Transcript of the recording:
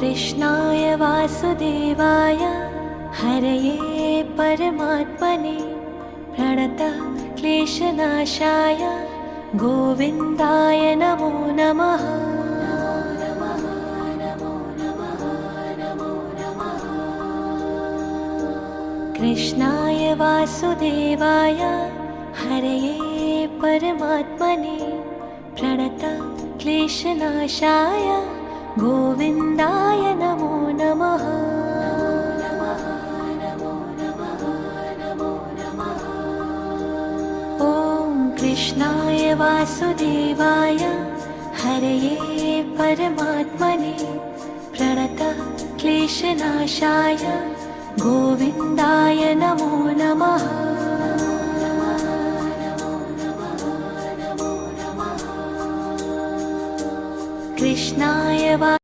कृष्णाय वासुदेवाय हरये परमात्मने प्रणतः क्लेशनाशाय गोविन्दाय नमो नमः। कृष्णाय वासुदेवाय हरये परमात्मने प्रणतः क्लेशनाशाय गोविन्दाय नमो नमः। ॐ कृष्णाय वासुदेवाय हरये परमात्मने प्रणतः क्लेशनाशाय गोविन्दाय नमो नमः। कृष्णाय